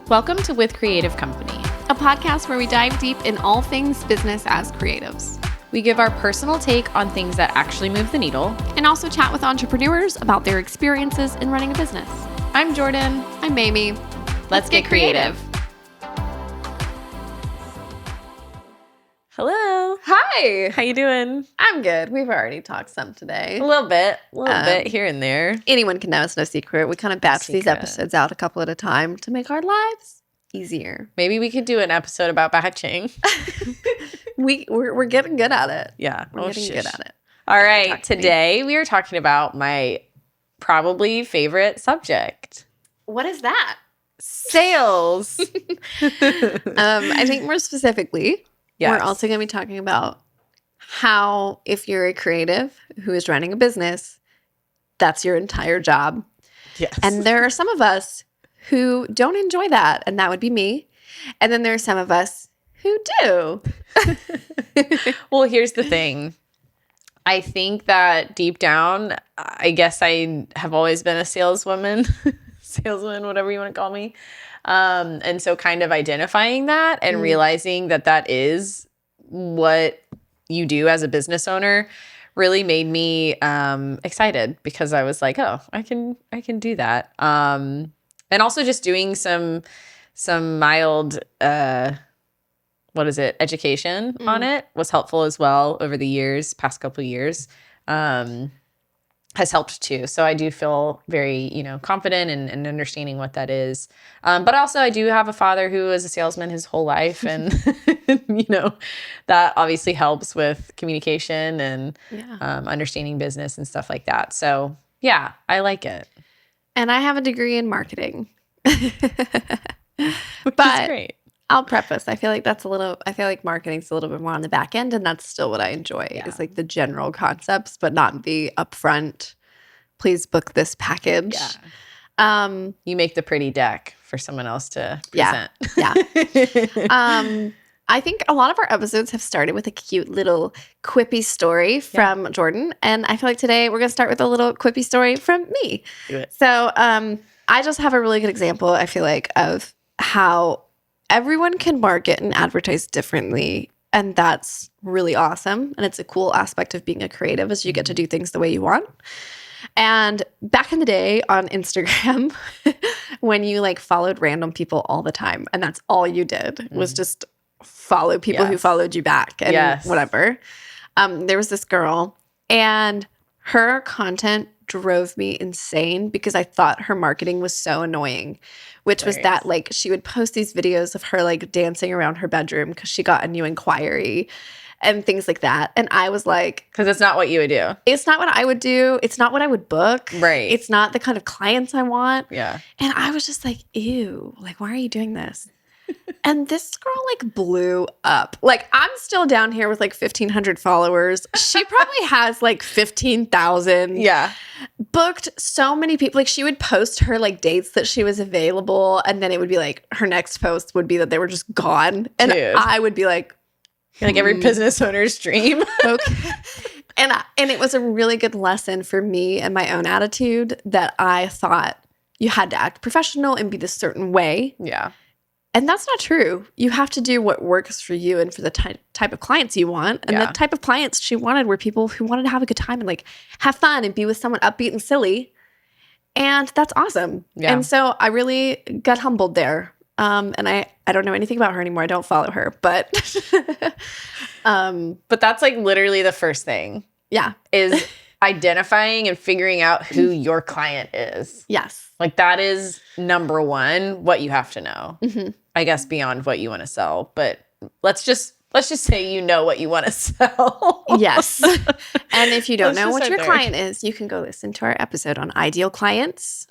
Welcome to With Creative Company, a podcast where we dive deep in all things business as creatives. We give our personal take on things that actually move the needle, and also chat with entrepreneurs about their experiences in running a business. I'm Jordan. I'm Mamie. Let's get creative. Hello. Hi. How you doing? I'm good. We've already talked some today. A little bit here and there. Anyone can know, it's no secret. We kind of batch these Secret. episodes out a couple at a time to make our lives easier. Maybe we could do an episode about batching. We're getting good at it. Yeah. We're getting good at it. All right. Today we are talking about my probably favorite subject. What is that? Sales. I think more specifically, Yes. we're also going to be talking about how, if you're a creative who is running a business, that's your entire job. Yes. And there are some of us who don't enjoy that, and that would be me. And then there are some of us who do. Well, here's the thing. I think that deep down, I guess I have always been a saleswoman, whatever you want to call me. And so kind of identifying that and realizing that that is what you do as a business owner really made me excited, because I was like, oh, I can do that. And also just doing some mild education on it was helpful as well over the past couple of years. Has helped too. So I do feel very, confident and understanding what that is. But also I do have a father who was a salesman his whole life. And, that obviously helps with communication and understanding business and stuff like that. So yeah, I like it. And I have a degree in marketing. Which is great. I'll preface. I feel like marketing's a little bit more on the back end, and that's still what I enjoy. Yeah. Is like the general concepts, but not the upfront, please book this package. Yeah. You make the pretty deck for someone else to present. Yeah. I think a lot of our episodes have started with a cute little quippy story from Jordan. And I feel like today we're going to start with a little quippy story from me. Do it. So I just have a really good example, I feel like, of how everyone can market and advertise differently. And that's really awesome. And it's a cool aspect of being a creative, is you get to do things the way you want. And back in the day on Instagram, when you followed random people all the time, and that's all you did was just follow people who followed you back and whatever. There was this girl, and her content drove me insane because I thought her marketing was so annoying, which was that she would post these videos of her dancing around her bedroom because she got a new inquiry and things like that. And I was like, because it's not what you would do. It's not what I would do. It's not what I would book. Right. It's not the kind of clients I want. Yeah. And I was just like, ew, why are you doing this? And this girl blew up. I'm still down here with 1,500 followers. She probably has 15,000. Yeah. Booked so many people. She would post her dates that she was available, and then it would be her next post would be that they were just gone. And Dude. I would be like, every business owner's dream. okay. And it was a really good lesson for me and my own attitude that I thought you had to act professional and be this certain way. Yeah. And that's not true. You have to do what works for you and for the type of clients you want. And the type of clients she wanted were people who wanted to have a good time and have fun and be with someone upbeat and silly. And that's awesome. Yeah. And so I really got humbled there. And I don't know anything about her anymore. I don't follow her, but but that's literally the first thing. Yeah. Is identifying and figuring out who your client is. Yes. That is number one, what you have to know. Mm-hmm. I guess beyond what you want to sell, but let's just say what you want to sell. Yes. And if you don't Let's know just what start your there. client is, you can go listen to our episode on ideal clients.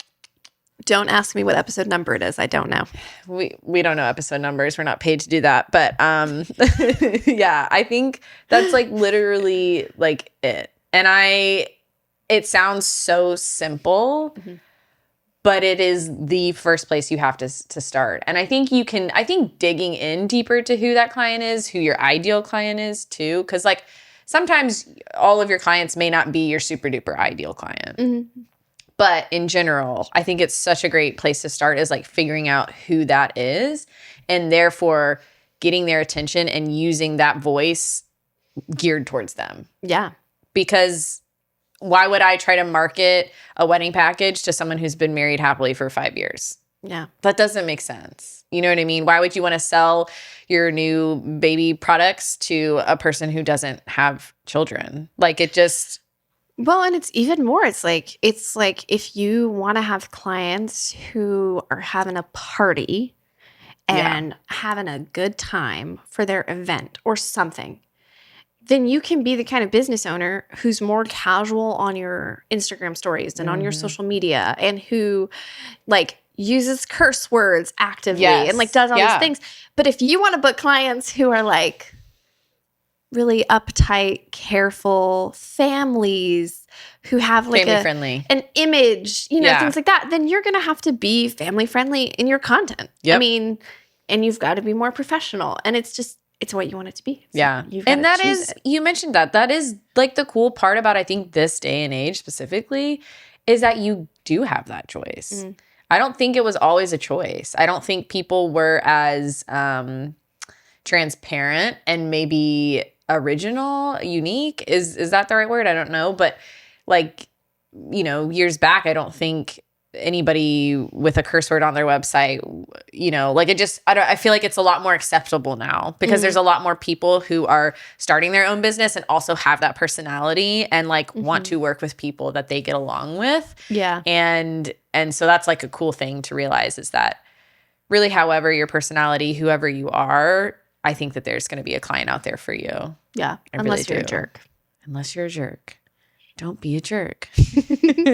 Don't ask me what episode number it is. I don't know. We don't know episode numbers. We're not paid to do that. But yeah, I think that's literally it. And it sounds so simple, but it is the first place you have to start. And I think digging in deeper to who that client is, who your ideal client is too, because sometimes all of your clients may not be your super duper ideal client. But in general, I think it's such a great place to start is like figuring out who that is and therefore getting their attention and using that voice geared towards them. Yeah. Because why would I try to market a wedding package to someone who's been married happily for 5 years? Yeah. That doesn't make sense. You know what I mean? Why would you want to sell your new baby products to a person who doesn't have children? Like it just... Well, and it's even more. It's like if you want to have clients who are having a party and having a good time for their event or something, then you can be the kind of business owner who's more casual on your Instagram stories and on your social media and who like uses curse words actively and like does all these things. But if you want to book clients who are like really uptight, careful families who have like family friendly, an image, you know, things like that, then you're going to have to be family friendly in your content. I mean, and you've got to be more professional, and it's what you want it to be. And that is, you mentioned that is like the cool part about, I think, this day and age specifically is that you do have that choice. I don't think it was always a choice. I don't think people were as transparent and maybe original, unique. Is that the right word? I don't know. But like, you know, years back, I don't think anybody with a curse word on their website, you know, like it just, I feel like it's a lot more acceptable now because there's a lot more people who are starting their own business and also have that personality and like want to work with people that they get along with. Yeah. And so that's like a cool thing to realize is that really, however your personality, whoever you are, I think that there's going to be a client out there for you. Yeah. Unless you're a jerk. Unless you're a jerk. Don't be a jerk.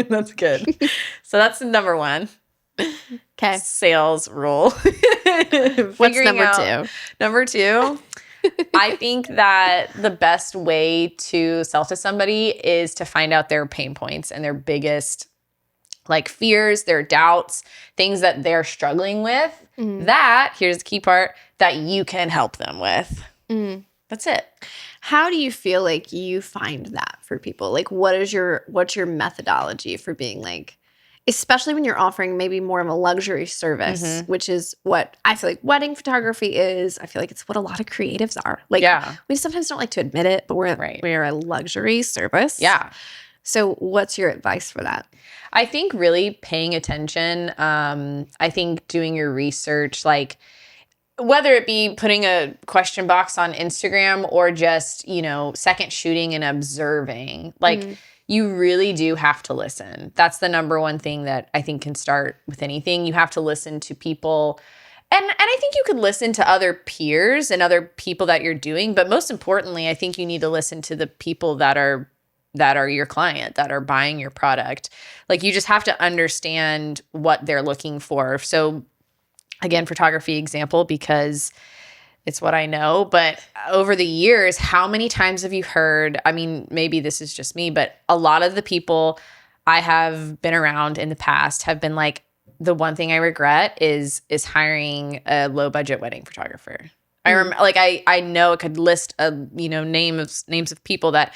That's good. So that's number one. Okay. Sales rule. What's number two? Number two, I think that the best way to sell to somebody is to find out their pain points and their biggest like fears, their doubts, things that they're struggling with. That, here's the key part, that you can help them with. That's it. How do you feel like you find that for people? Like what's your methodology for being like, especially when you're offering maybe more of a luxury service, which is what I feel like wedding photography is. I feel like it's what a lot of creatives are. Like we sometimes don't like to admit it, but we're a luxury service. Yeah. So what's your advice for that? I think really paying attention. I think doing your research, like whether it be putting a question box on Instagram or just, you know, second shooting and observing, like you really do have to listen. That's the number one thing that I think can start with anything. You have to listen to people. And I think you could listen to other peers and other people that you're doing. But most importantly, I think you need to listen to the people that are your client, that are buying your product. Like you just have to understand what they're looking for. So again, photography example, because it's what I know. But over the years, how many times have you heard, I mean, maybe this is just me, but a lot of the people I have been around in the past have been like, the one thing I regret is hiring a low budget wedding photographer. I remember, like, I know I could list names of people that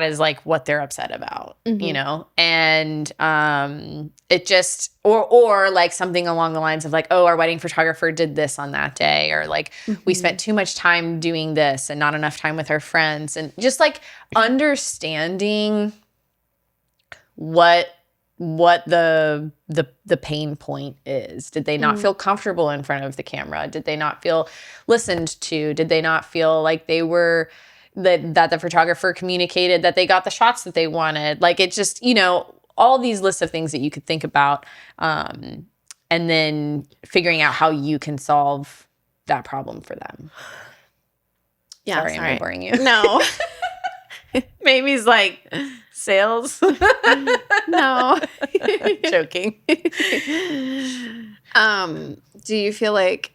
is like what they're upset about, you know? And it just, or like something along the lines of like, oh, our wedding photographer did this on that day. Or like we spent too much time doing this and not enough time with our friends. And just like understanding what the pain point is. Did they not feel comfortable in front of the camera? Did they not feel listened to? Did they not feel like they were... that the photographer communicated that they got the shots that they wanted? Like it just, you know, all these lists of things that you could think about, and then figuring out how you can solve that problem for them. Yeah, sorry. Am I boring you? No. Mamie's like, sales? No. Joking. Do you feel like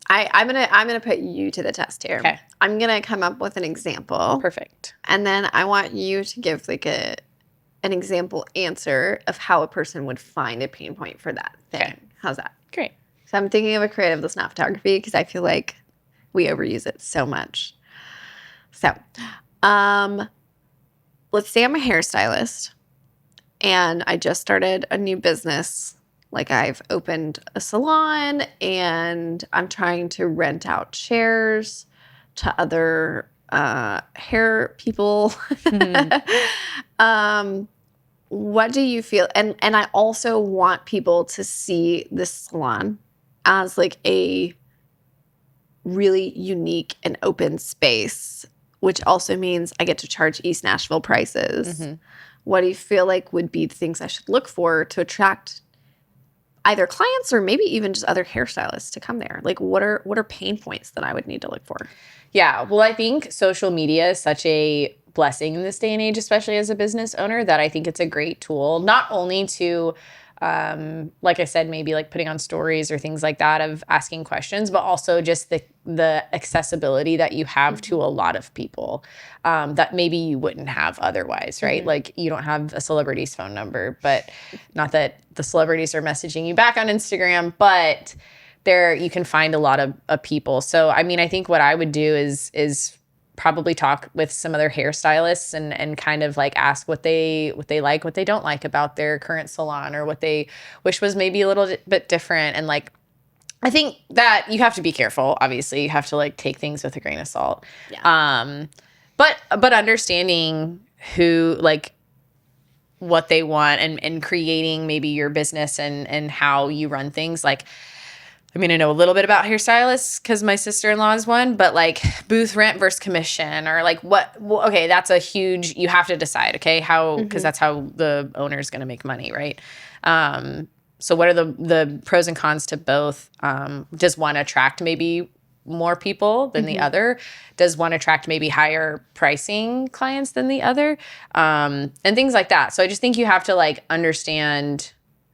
I'm gonna put you to the test here. Okay. I'm gonna come up with an example. Perfect. And then I want you to give like an example answer of how a person would find a pain point for that thing. Okay. How's that? Great. So I'm thinking of a creative that's not photography because I feel like we overuse it so much. So, let's say I'm a hairstylist and I just started a new business. Like I've opened a salon and I'm trying to rent out chairs to other hair people. What do you feel? And I also want people to see this salon as like a really unique and open space, which also means I get to charge East Nashville prices. What do you feel like would be the things I should look for to attract either clients or maybe even just other hairstylists to come there? Like what are pain points that I would need to look for? Yeah, well, I think social media is such a blessing in this day and age, especially as a business owner, that I think it's a great tool, not only to, like I said, maybe like putting on stories or things like that of asking questions, but also just the accessibility that you have to a lot of people that maybe you wouldn't have otherwise, right? Like you don't have a celebrity's phone number, but not that the celebrities are messaging you back on Instagram, but there you can find a lot of people. So, I mean, I think what I would do is probably talk with some other hairstylists and kind of like ask what they like, what they don't like about their current salon, or what they wish was maybe a little bit different. And like, I think that you have to be careful. Obviously, you have to like take things with a grain of salt. Yeah. But understanding who, like, what they want and creating maybe your business and how you run things. Like, I mean, I know a little bit about hairstylists because my sister-in-law is one, but like booth rent versus commission, or like what, well, okay, that's a huge, you have to decide, okay, how, because that's how the owner is going to make money, right? So what are the pros and cons to both? Does one attract maybe more people than the other? Does one attract maybe higher pricing clients than the other? And things like that. So I just think you have to like understand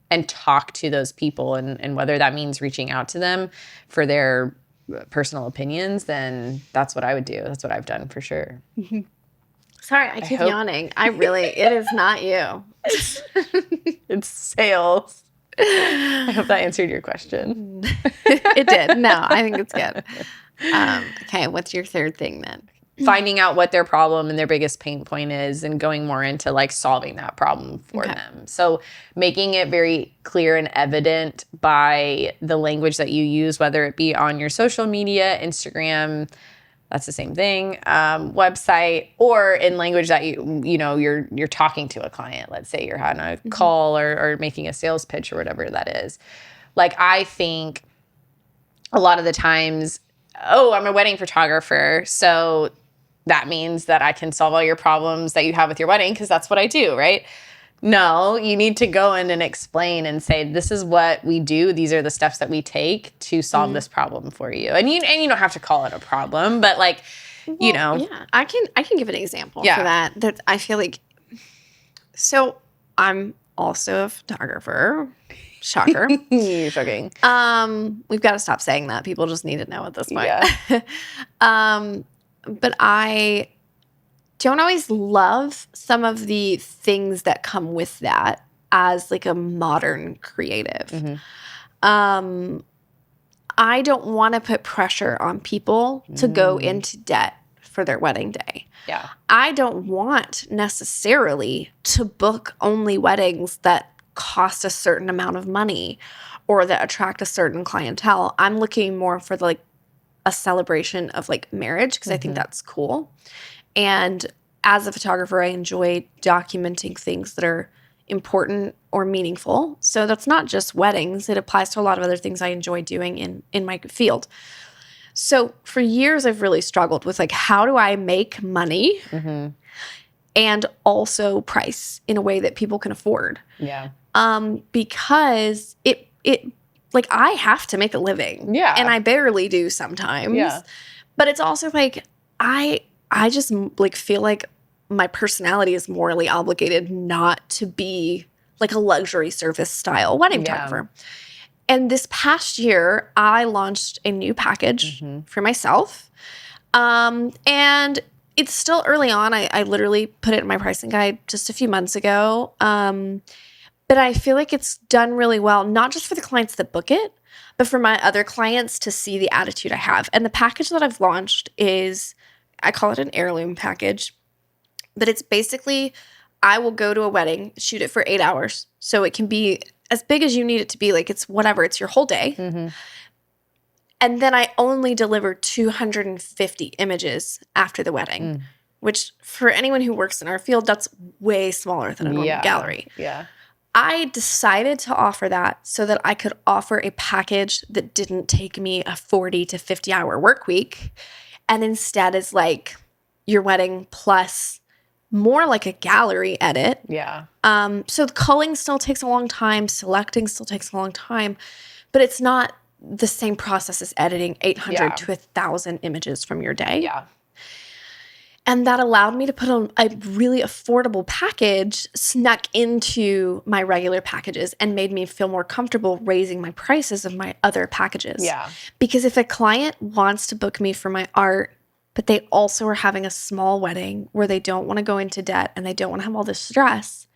and talk to those people, and whether that means reaching out to them for their personal opinions, then that's what I would do. That's what I've done for sure. Sorry, I keep yawning. It is not you. It's sales. I hope that answered your question. It did. No, I think it's good. Okay, what's your third thing then? Finding out what their problem and their biggest pain point is, and going more into like solving that problem for them. So making it very clear and evident by the language that you use, whether it be on your social media, Instagram, that's the same thing, website, or in language that you're talking to a client. Let's say you're having a call or making a sales pitch or whatever that is. Like, I think a lot of the times, oh, I'm a wedding photographer, so that means that I can solve all your problems that you have with your wedding, because that's what I do, right? No, you need to go in and explain and say, this is what we do. These are the steps that we take to solve this problem for you. And you don't have to call it a problem, but like, Yeah, I can give an example for that. That I feel like, so I'm also a photographer. Shocker. Shocking. We've got to stop saying that. People just need to know at this point. Yeah. But I don't always love some of the things that come with that as like a modern creative. I don't want to put pressure on people to go into debt for their wedding day. Yeah. I don't want necessarily to book only weddings that cost a certain amount of money or that attract a certain clientele. I'm looking more for like a celebration of like marriage, because I think that's cool. And as a photographer, I enjoy documenting things that are important or meaningful. So that's not just weddings. It applies to a lot of other things I enjoy doing in my field. So for years, I've really struggled with like, how do I make money and also price in a way that people can afford? Yeah. Because it like, I have to make a living. Yeah. And I barely do sometimes. Yeah. But it's also like, I just like feel like my personality is morally obligated not to be like a luxury service style wedding photographer. And this past year, I launched a new package for myself. And it's still early on. I literally put it in my pricing guide just a few months ago. But I feel like it's done really well, not just for the clients that book it, but for my other clients to see the attitude I have. And the package that I've launched is, I call it an heirloom package, but it's basically, I will go to a wedding, shoot it for 8 hours. So it can be as big as you need it to be. Like it's whatever, it's your whole day. Mm-hmm. And then I only deliver 250 images after the wedding, which for anyone who works in our field, that's way smaller than a normal gallery. Yeah. I decided to offer that so that I could offer a package that didn't take me a 40 to 50 hour work week, and instead is like your wedding plus more like a gallery edit. Yeah. So the culling still takes a long time, selecting still takes a long time, but it's not the same process as editing 800 to 1,000 images from your day. Yeah. And that allowed me to put on a really affordable package snuck into my regular packages and made me feel more comfortable raising my prices of my other packages. Yeah. Because if a client wants to book me for my art, but they also are having a small wedding where they don't want to go into debt and they don't want to have all this stress,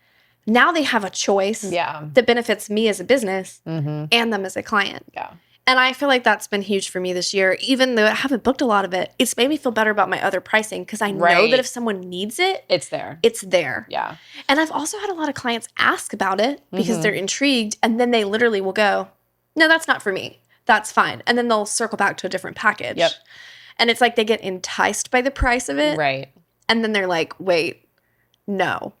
now they have a choice that benefits me as a business and them as a client. Yeah. And I feel like that's been huge for me this year. Even though I haven't booked a lot of it, it's made me feel better about my other pricing because I know that if someone needs it, it's there. It's there. Yeah. And I've also had a lot of clients ask about it because they're intrigued, and then they literally will go, no, that's not for me. That's fine. And then they'll circle back to a different package. Yep. And it's like they get enticed by the price of it. Right. And then they're like, wait, no.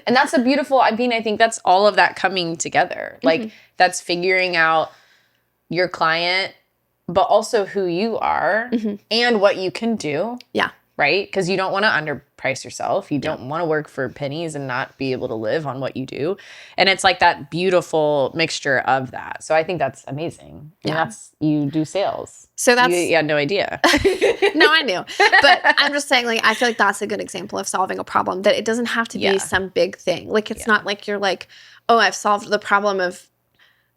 And that's a beautiful, I mean, I think that's all of that coming together. Like that's figuring out your client, but also who you are and what you can do. Yeah. Right? Because you don't want to underprice yourself. You don't want to work for pennies and not be able to live on what you do. And it's like that beautiful mixture of that. So I think that's amazing. And that's, you do sales. So that's... You had no idea. No, I knew. But I'm just saying, like, I feel like that's a good example of solving a problem, that it doesn't have to be some big thing. Like, it's not like you're like, oh, I've solved the problem of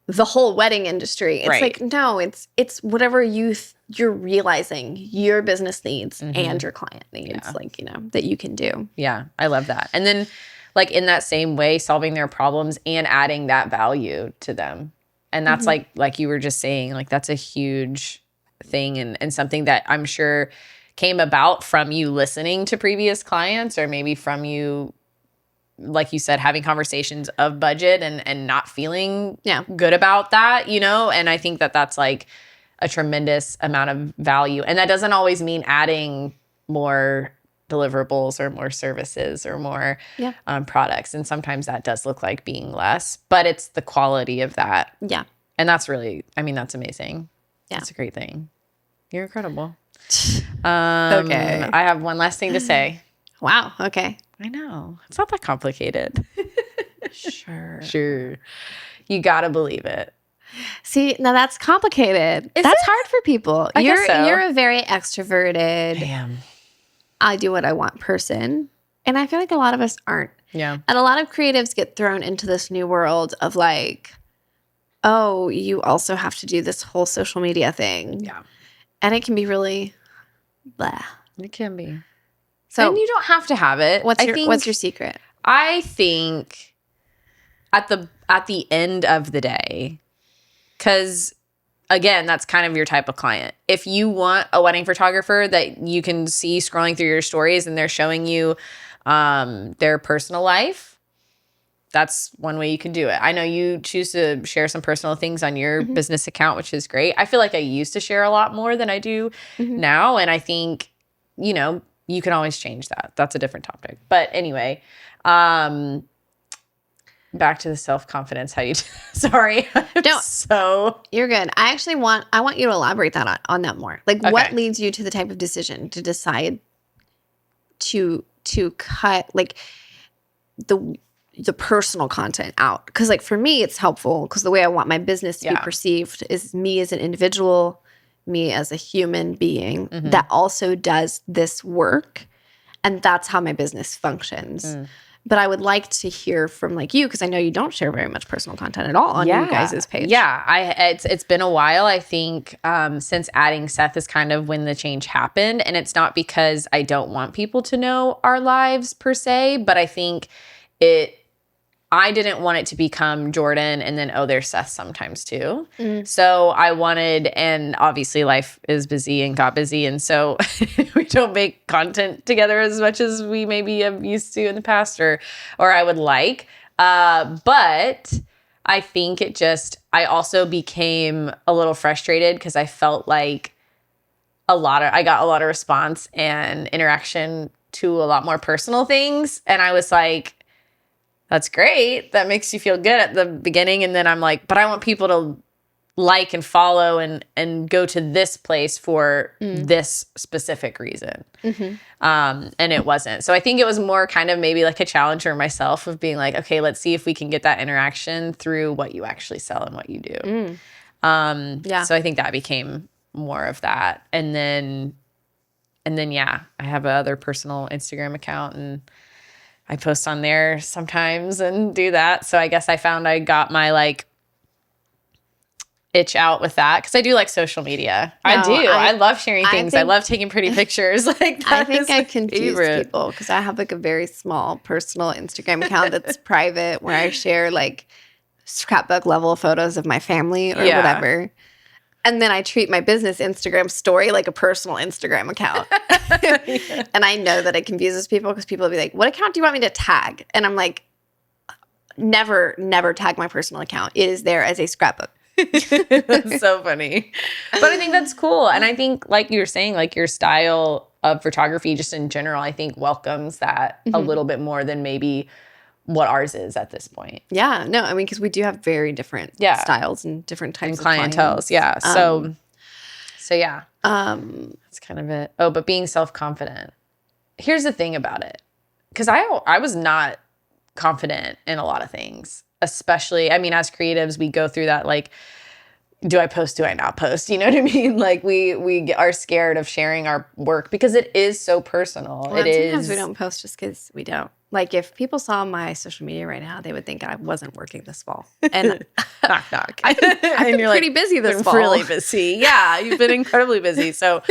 the whole wedding industry. It's like, no, it's whatever you're realizing your business needs and your client needs, like, you know, that you can do. Yeah, I love that. And then like in that same way, solving their problems and adding that value to them. And that's like you were just saying, like that's a huge thing and something that I'm sure came about from you listening to previous clients, or maybe from you, like you said, having conversations of budget and not feeling good about that, you know? And I think that that's like a tremendous amount of value. And that doesn't always mean adding more deliverables or more services or more products. And sometimes that does look like being less, but it's the quality of that. Yeah. And that's really, I mean, that's amazing. Yeah. That's a great thing. You're incredible. Okay. I have one last thing to say. Wow. Okay. I know. It's not that complicated. Sure. Sure. You got to believe it. See, now that's complicated. That's hard for people. I guess so. You're a very extroverted, Damn. I do what I want person. And I feel like a lot of us aren't. Yeah. And a lot of creatives get thrown into this new world of like, oh, you also have to do this whole social media thing. Yeah. And it can be really blah. It can be. So and you don't have to have it. what's your secret? I think at the end of the day, because again, that's kind of your type of client. If you want a wedding photographer that you can see scrolling through your stories and they're showing you their personal life, that's one way you can do it. I know you choose to share some personal things on your business account, which is great. I feel like I used to share a lot more than I do now. And I think, you know, you can always change that. That's a different topic. But anyway, back to the self-confidence. How you sorry. So you're good. I want you to elaborate that on that more. Like what leads you to the type of decision to decide to cut like the personal content out? Because like for me, it's helpful because the way I want my business to be perceived is me as an individual, me as a human being that also does this work. And that's how my business functions. But I would like to hear from like you, because I know you don't share very much personal content at all on you guys' page. Yeah, it's been a while. I think since adding Seth is kind of when the change happened. And it's not because I don't want people to know our lives per se, but I think I didn't want it to become Jordan and then, oh, there's Seth sometimes too. So I wanted, and obviously life is busy and got busy. And so we don't make content together as much as we maybe have used to in the past or I would like. But I think I also became a little frustrated because I felt like I got a lot of response and interaction to a lot more personal things. And I was like, that's great. That makes you feel good at the beginning. And then I'm like, but I want people to like and follow and go to this place for this specific reason. And it wasn't. So I think it was more kind of maybe like a challenge for myself of being like, okay, let's see if we can get that interaction through what you actually sell and what you do. So I think that became more of that. And then yeah, I have another personal Instagram account and I post on there sometimes and do that. So I guess I found I got my like itch out with that because I do like social media. No, I do. I love sharing things. I love taking pretty pictures. Like I think I confuse people because I have like a very small personal Instagram account that's private where I share like scrapbook level photos of my family or whatever. And then I treat my business Instagram story like a personal Instagram account. And I know that it confuses people because people will be like, what account do you want me to tag? And I'm like, never tag my personal account. It is there as a scrapbook. That's so funny. But I think that's cool. And I think like you were saying, like your style of photography just in general, I think welcomes that a little bit more than maybe what ours is at this point. Yeah, no, I mean, because we do have very different styles and different types of clienteles. Yeah. So yeah, that's kind of it. Oh, but being self-confident. Here's the thing about it. Because I was not confident in a lot of things, especially, I mean, as creatives, we go through that, like, do I post? Do I not post? You know what I mean? Like we are scared of sharing our work because it is so personal. Well, sometimes we don't post just because we don't. Like if people saw my social media right now, they would think I wasn't working this fall. And knock knock. I've been pretty busy this fall. Really busy. Yeah, you've been incredibly busy. So,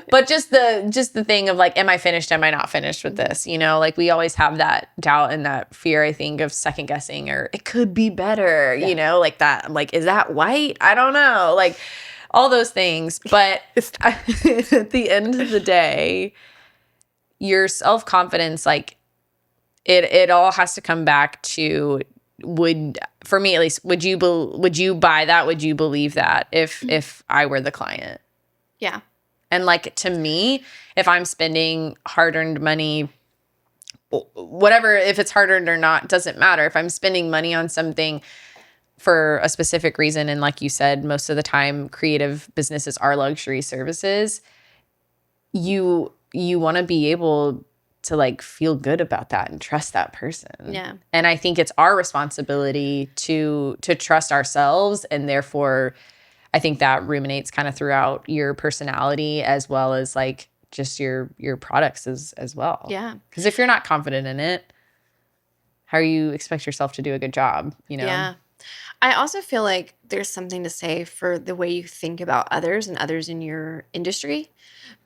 but just the thing of like, am I finished? Am I not finished with this? You know, like we always have that doubt and that fear. I think of second guessing or it could be better. Yeah. You know, like that. I'm like, is that white? I don't know. Like all those things. But at the end of the day, your self-confidence, like. It all has to come back to for me at least, would you buy that? Would you believe that if I were the client? Yeah. And like to me, if I'm spending hard-earned money, whatever, if it's hard-earned or not, doesn't matter. If I'm spending money on something for a specific reason, and like you said, most of the time creative businesses are luxury services, you want to be able to like feel good about that and trust that person. Yeah. And I think it's our responsibility to trust ourselves. And therefore I think that ruminates kind of throughout your personality as well as like just your products as well. Yeah. Because if you're not confident in it, how do you expect yourself to do a good job? You know? Yeah. I also feel like there's something to say for the way you think about others and others in your industry,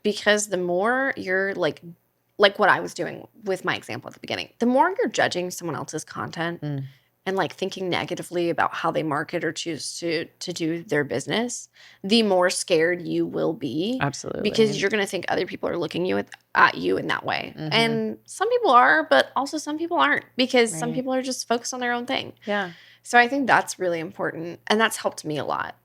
because the more you're like what I was doing with my example at the beginning, the more you're judging someone else's content and like thinking negatively about how they market or choose to do their business, the more scared you will be. Absolutely. Because you're going to think other people are looking at you in that way. And some people are, but also some people aren't, because some people are just focused on their own thing. Yeah. So I think that's really important. And that's helped me a lot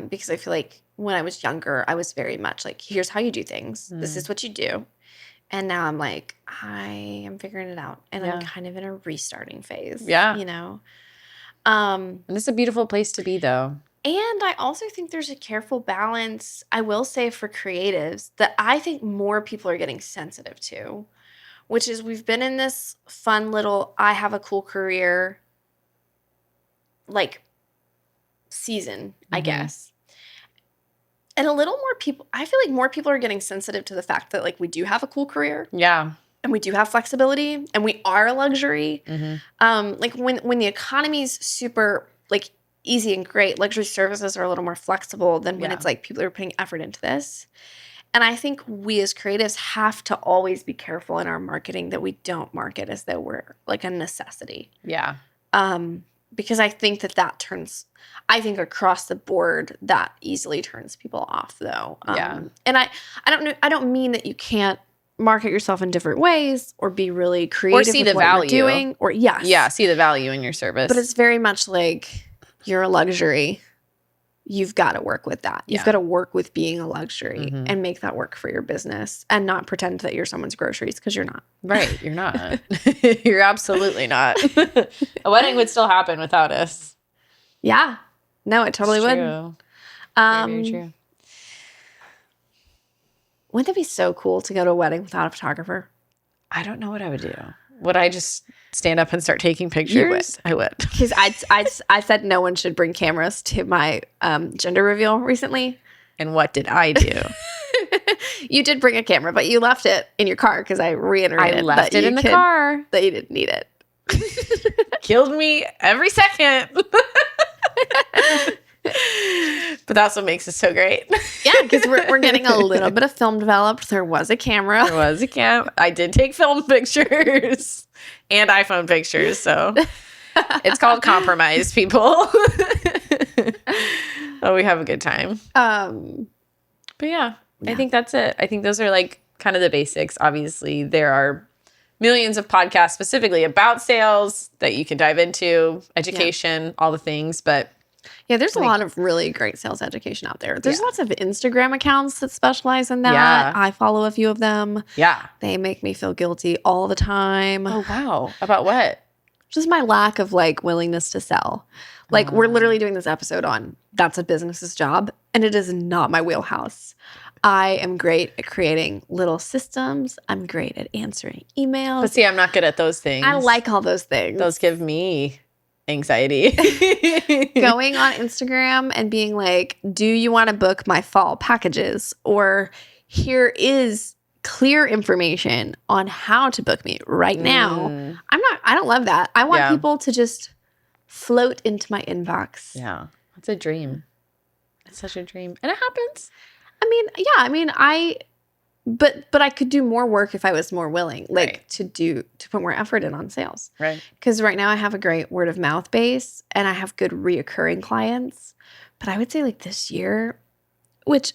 because I feel like when I was younger, I was very much like, here's how you do things. This is what you do. And now I'm like, I am figuring it out. And I'm kind of in a restarting phase. Yeah. You know? And it's a beautiful place to be, though. And I also think there's a careful balance, I will say, for creatives that I think more people are getting sensitive to, which is we've been in this fun little, I have a cool career, like, season, I guess. And a little more people, I feel like more people are getting sensitive to the fact that like we do have a cool career. Yeah. And we do have flexibility and we are a luxury. Like when the economy's super like easy and great, luxury services are a little more flexible than when it's like people are putting effort into this. And I think we as creatives have to always be careful in our marketing that we don't market as though we're like a necessity. Yeah. Because I think that turns, I think across the board that easily turns people off though. Yeah. And I don't mean that you can't market yourself in different ways or be really creative see with the what you're value. doing, or yes. Yeah, see the value in your service. But it's very much like you're a luxury. You've got to work with that. You've Yeah. got to work with being a luxury Mhm. and make that work for your business and not pretend that you're someone's groceries, because you're not. Right, you're not. You're absolutely not. A wedding would still happen without us. Yeah. No, it totally It's would. true. Very, very true. Wouldn't it be so cool to go to a wedding without a photographer? I don't know what I would do. Would I just stand up and start taking pictures? I would. Because I said no one should bring cameras to my gender reveal recently. And what did I do? You did bring a camera, but you left it in your car because I reiterated I left that it in the car. that you didn't need it. Killed me every second. But that's what makes it so great. Yeah, because we're getting a little bit of film developed. There was a camera. There was a cam. I did take film pictures and iPhone pictures. So it's called compromise, people. Oh, we have a good time. But yeah, I think that's it. I think those are like kind of the basics. Obviously, there are millions of podcasts specifically about sales that you can dive into, education, all the things. But yeah, there's a lot of really great sales education out there. There's Yeah. lots of Instagram accounts that specialize in that. Yeah. I follow a few of them. yeah. They make me feel guilty all the time. Oh, wow. About what? Just my lack of like willingness to sell. Like we're literally doing this episode on that's a business's job, and it is not my wheelhouse. I am great at creating little systems. I'm great at answering emails. But see, I'm not good at those things. I like all those things. Those give me anxiety. Going on Instagram and being like, do you want to book my fall packages? Or here is clear information on how to book me right now. I don't love that. I want Yeah. people to just float into my inbox. Yeah. It's a dream. It's such a dream. And it happens. But I could do more work if I was more willing, like Right. to put more effort in on sales. Right. Because right now I have a great word of mouth base and I have good reoccurring clients. But I would say like this year, which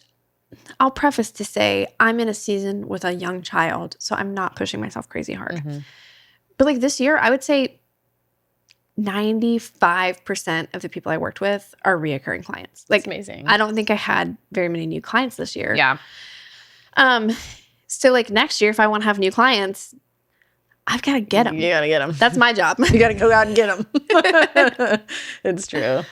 I'll preface to say I'm in a season with a young child, so I'm not pushing myself crazy hard. Mhm. But like this year, I would say 95% of the people I worked with are reoccurring clients. Like It's amazing. I don't think I had very many new clients this year. Yeah. So like next year, if I want to have new clients, I've got to get them. You got to get them. That's my job. You got to go out and get them. It's true.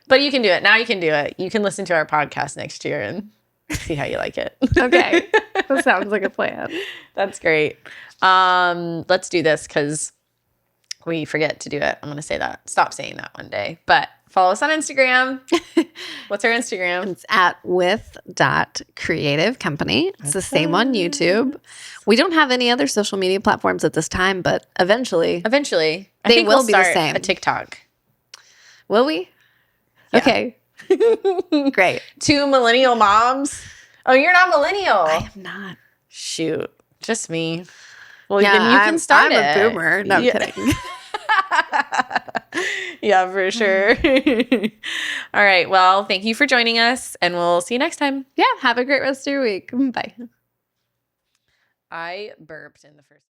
But you can do it. Now you can do it. You can listen to our podcast next year and see how you like it. Okay. That sounds like a plan. That's great. Let's do this because we forget to do it. I'm going to say that. Stop saying that one day. But follow us on Instagram. What's our Instagram? It's at with.creativecompany. It's the same on YouTube. We don't have any other social media platforms at this time, but eventually. Eventually. I They think will we'll be the start same. a TikTok. Will we? Yeah. Okay. Great. 2 millennial moms. Oh, you're not millennial. I am not. Shoot. Just me. Well, Yeah, then you can start I'm it. a boomer. No, I'm Yeah. kidding. Yeah, for sure. All right. Well, thank you for joining us, and we'll see you next time. Yeah. Have a great rest of your week. Bye. I burped in the first.